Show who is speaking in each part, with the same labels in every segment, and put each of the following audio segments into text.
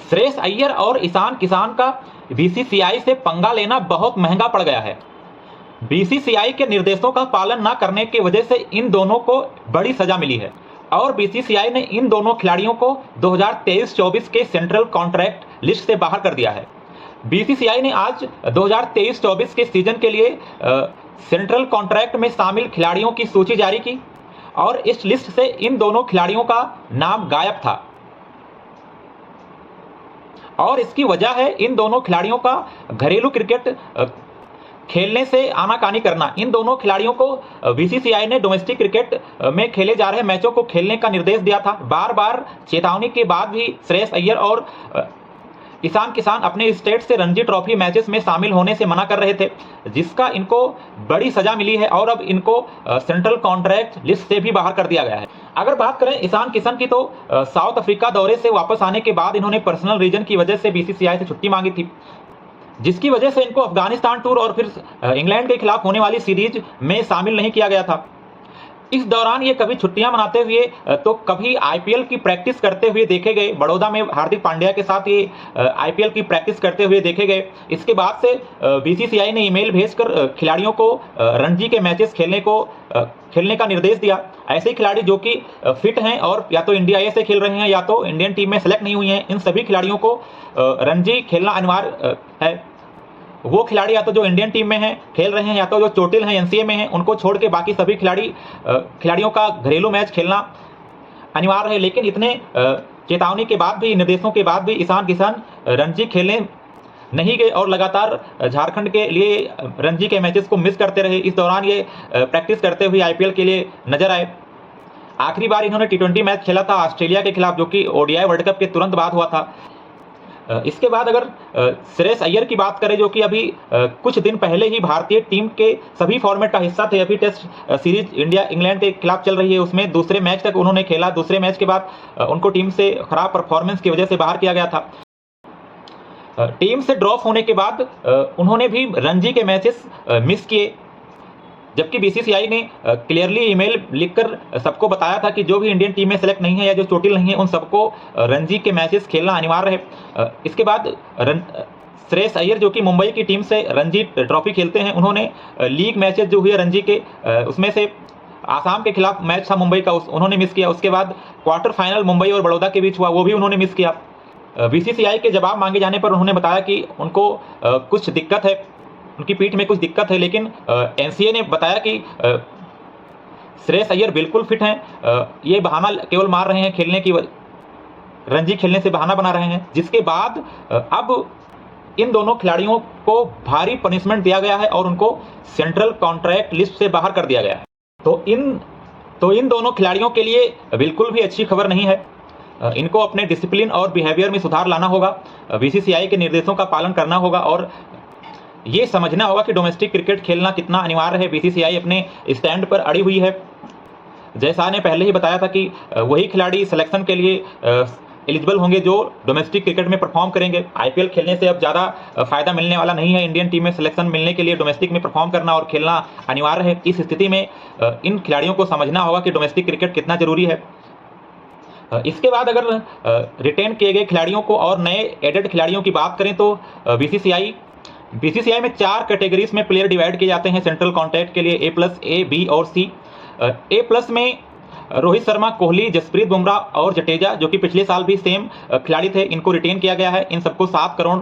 Speaker 1: श्रेयस अय्यर और ईशान किशन का बीसीसीआई से पंगा लेना बहुत महंगा पड़ गया है। बीसीसीआई के निर्देशों का पालन न करने की वजह से इन दोनों को बड़ी सजा मिली है और बीसीसीआई ने इन दोनों खिलाड़ियों को 2023-24 के सेंट्रल कॉन्ट्रैक्ट लिस्ट से बाहर कर दिया है। बीसीसीआई ने आज 2023-24 के सीजन के लिए सेंट्रल कॉन्ट्रैक्ट में शामिल खिलाड़ियों की सूची जारी की और इस लिस्ट से इन दोनों खिलाड़ियों का नाम गायब था और इसकी वजह है इन दोनों खिलाड़ियों का घरेलू क्रिकेट खेलने से आनाकानी करना। इन दोनों खिलाड़ियों को बीसीसीआई ने डोमेस्टिक क्रिकेट में खेले जा रहे मैचों को खेलने का निर्देश दिया था। बार बार चेतावनी के बाद भी श्रेयस अय्यर और ईशान किशन अपने स्टेट से रणजी ट्रॉफी मैचेस में शामिल होने से मना कर रहे थे, जिसका इनको बड़ी सजा मिली है और अब इनको सेंट्रल कॉन्ट्रैक्ट लिस्ट से भी बाहर कर दिया गया है। अगर बात करें ईशान किशन की, तो साउथ अफ्रीका दौरे से वापस आने के बाद इन्होंने पर्सनल रीजन की वजह से बीसीसीआई से छुट्टी मांगी थी, जिसकी वजह से इनको अफगानिस्तान टूर और फिर इंग्लैंड के खिलाफ होने वाली सीरीज में शामिल नहीं किया गया था। इस दौरान ये कभी छुट्टियां मनाते हुए तो कभी आईपीएल की प्रैक्टिस करते हुए देखे गए। बड़ौदा में हार्दिक पांड्या के साथ ये आईपीएल की प्रैक्टिस करते हुए देखे गए। इसके बाद से बीसीसीआई ने ईमेल भेजकर खिलाड़ियों को रणजी के मैचेस खेलने का निर्देश दिया। ऐसे खिलाड़ी जो कि फिट हैं और या तो इंडिया ए से खेल रहे हैं या तो इंडियन टीम में सेलेक्ट नहीं हुई हैं, इन सभी खिलाड़ियों को रणजी खेलना अनिवार्य है। वो खिलाड़ी या तो जो इंडियन टीम में हैं खेल रहे हैं या तो जो चोटिल हैं एनसीए में हैं, उनको छोड़ के बाकी सभी खिलाड़ियों का घरेलू मैच खेलना अनिवार्य है। लेकिन इतने चेतावनी के बाद भी, निर्देशों के बाद भी ईशान किशन रणजी खेलने नहीं गए और लगातार झारखंड के लिए रणजी के मैचेस को मिस करते रहे। इस दौरान ये प्रैक्टिस करते हुए आईपीएल के लिए नजर आए। आखिरी बार इन्होंने टी20 मैच खेला था ऑस्ट्रेलिया के खिलाफ, जो कि ओडीआई वर्ल्ड कप के तुरंत बाद हुआ था। इसके बाद अगर श्रेयस अय्यर की बात करें, जो कि अभी कुछ दिन पहले ही भारतीय टीम के सभी फॉर्मेट का हिस्सा थे। अभी टेस्ट सीरीज इंडिया इंग्लैंड के खिलाफ चल रही है, उसमें दूसरे मैच तक उन्होंने खेला। दूसरे मैच के बाद उनको टीम से खराब परफॉर्मेंस की वजह से बाहर किया गया था। टीम से ड्रॉप होने के बाद उन्होंने भी रणजी के मैचेस मिस किए, जबकि बीसीसीआई ने क्लियरली ईमेल लिखकर सबको बताया था कि जो भी इंडियन टीम में सेलेक्ट नहीं है या जो चोटिल नहीं है, उन सबको रणजी के मैचेस खेलना अनिवार्य है। इसके बाद श्रेयस अय्यर, जो कि मुंबई की टीम से रणजी ट्रॉफी खेलते हैं, उन्होंने लीग मैचेस जो हुए रणजी के, उसमें से आसाम के खिलाफ मैच था मुंबई का, उन्होंने मिस किया। उसके बाद क्वार्टर फाइनल मुंबई और बड़ौदा के बीच हुआ, वो भी उन्होंने मिस किया। बीसीसीआई के जवाब मांगे जाने पर उन्होंने बताया कि उनको कुछ दिक्कत है, उनकी पीठ में कुछ दिक्कत है, लेकिन एनसीए ने बताया कि श्रेयस अय्यर बिल्कुल फिट हैं। ये बहाना केवल मार रहे हैं, खेलने की रणजी खेलने से बहाना बना रहे हैं। जिसके बाद अब इन दोनों खिलाड़ियों को भारी पनिशमेंट दिया गया है और उनको सेंट्रल कॉन्ट्रैक्ट लिस्ट से बाहर कर दिया गया है। तो इन दोनों खिलाड़ियों के लिए बिल्कुल भी अच्छी खबर नहीं है। इनको अपने डिसिप्लिन और बिहेवियर में सुधार लाना होगा, बीसीसीआई के निर्देशों का पालन करना होगा और ये समझना होगा कि डोमेस्टिक क्रिकेट खेलना कितना अनिवार्य है। बीसीसीआई अपने स्टैंड पर अड़ी हुई है। जैसा ने पहले ही बताया था कि वही खिलाड़ी सिलेक्शन के लिए एलिजिबल होंगे जो डोमेस्टिक क्रिकेट में परफॉर्म करेंगे। आईपीएल खेलने से अब ज़्यादा फायदा मिलने वाला नहीं है। इंडियन टीम में सिलेक्शन मिलने के लिए डोमेस्टिक में परफॉर्म करना और खेलना अनिवार्य है। इस स्थिति में इन खिलाड़ियों को समझना होगा कि डोमेस्टिक क्रिकेट कितना जरूरी है। इसके बाद अगर रिटेन किए गए खिलाड़ियों को और नए एडेड खिलाड़ियों की बात करें, तो बीसीसीआई में 4 कैटेगरीज में प्लेयर डिवाइड किए जाते हैं सेंट्रल कॉन्ट्रैक्ट के लिए, A+, A, B और C। A+ में रोहित शर्मा, कोहली, जसप्रीत बुमराह और जडेजा, जो कि पिछले साल भी सेम खिलाड़ी थे, इनको रिटेन किया गया है। इन सबको 7 करोड़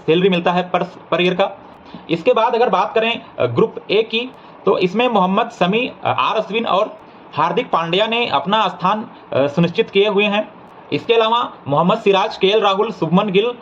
Speaker 1: सैलरी मिलता है पर ईयर का। इसके बाद अगर बात करें ग्रुप A की, तो इसमें मोहम्मद शमी, आर अश्विन और हार्दिक पांड्या ने अपना स्थान सुनिश्चित किए हुए हैं। इसके अलावा मोहम्मद सिराज, केएल राहुल, शुभमन गिल,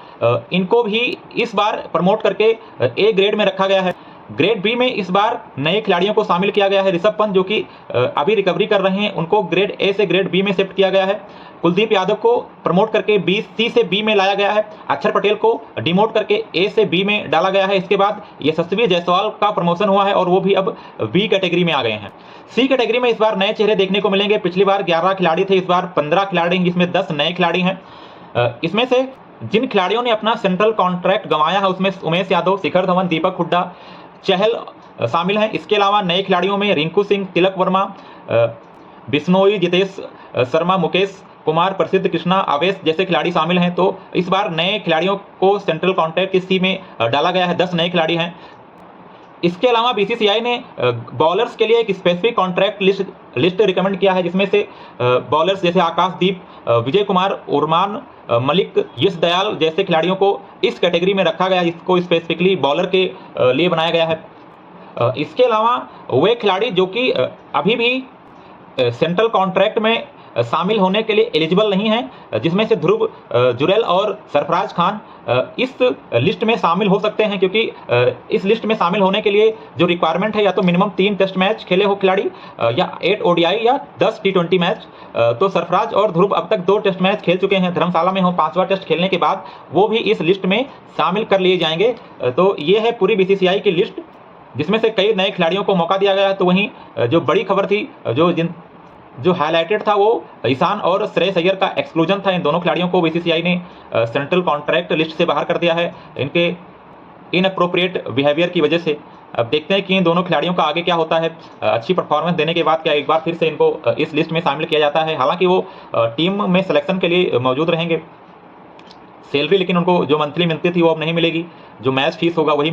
Speaker 1: इनको भी इस बार प्रमोट करके ए ग्रेड में रखा गया है। ग्रेड बी में इस बार नए खिलाड़ियों को शामिल किया गया है। ऋषभ पंत, जो कि अभी रिकवरी कर रहे हैं, उनको ग्रेड ए से ग्रेड बी में शिफ्ट किया गया है। कुलदीप यादव को प्रमोट करके सी से बी में लाया गया है। अक्षर पटेल को डिमोट करके ए से बी में डाला गया है। इसके बाद यशस्वी जायसवाल का प्रमोशन हुआ है और वो भी अब बी कैटेगरी में आ गए हैं। सी कैटेगरी में इस बार नए चेहरे देखने को मिलेंगे। पिछली बार 11 खिलाड़ी थे, इस बार 15 खिलाड़ी, जिसमें 10 नए खिलाड़ी हैं। इसमें से जिन खिलाड़ियों ने अपना सेंट्रल कॉन्ट्रैक्ट गंवाया है, उसमें उमेश यादव, शिखर धवन, दीपक हुड्डा, चहल शामिल हैं। इसके अलावा नए खिलाड़ियों में रिंकू सिंह, तिलक वर्मा, बिश्नोई, जितेश शर्मा, मुकेश कुमार प्रसिद्ध, कृष्णा, आवेश जैसे खिलाड़ी शामिल हैं। तो इस बार नए खिलाड़ियों को सेंट्रल कॉन्ट्रैक्ट की सी में डाला गया है। 10 नए खिलाड़ी हैं। इसके अलावा बीसीसीआई ने बॉलर्स के लिए एक स्पेसिफिक कॉन्ट्रैक्ट लिस्ट रिकमेंड किया है, जिसमें से बॉलर्स जैसे आकाशदीप, विजय कुमार, उरमान मलिक, यश दयाल जैसे खिलाड़ियों को इस कैटेगरी में रखा गया है, जिसको स्पेसिफिकली बॉलर के लिए बनाया गया है। इसके अलावा वे खिलाड़ी जो कि अभी भी सेंट्रल कॉन्ट्रैक्ट में शामिल होने के लिए एलिजिबल नहीं हैं, जिसमें से ध्रुव जुरैल और सरफराज खान इस लिस्ट में शामिल हो सकते हैं, क्योंकि इस लिस्ट में शामिल होने के लिए जो रिक्वायरमेंट है या तो मिनिमम 3 टेस्ट मैच खेले हो खिलाड़ी, या 8 ओडीआई या 10 T20 मैच। तो सरफराज और ध्रुव अब तक 2 टेस्ट मैच खेल चुके हैं, धर्मशाला में हो 5वां टेस्ट खेलने के बाद वो भी इस लिस्ट में शामिल कर लिए जाएंगे। तो ये है पूरी बीसीसीआई की लिस्ट, जिसमें से कई नए खिलाड़ियों को मौका दिया गया है। तो वहीं जो बड़ी खबर थी, जो हाईलाइटेड था, वो ईशान और श्रेयस अय्यर का एक्सक्लूजन था। इन दोनों खिलाड़ियों को बीसीसीआई ने सेंट्रल कॉन्ट्रैक्ट लिस्ट से बाहर कर दिया है, इनके इनअप्रोप्रिएट बिहेवियर की वजह से। अब देखते हैं कि इन दोनों खिलाड़ियों का आगे क्या होता है। अच्छी परफॉर्मेंस देने के बाद क्या एक बार फिर से इनको इस लिस्ट में शामिल किया जाता है। हालांकि वो टीम में सिलेक्शन के लिए मौजूद रहेंगे। सैलरी लेकिन उनको जो मंथली मिलती थी वो अब नहीं मिलेगी, जो मैच फीस होगा वही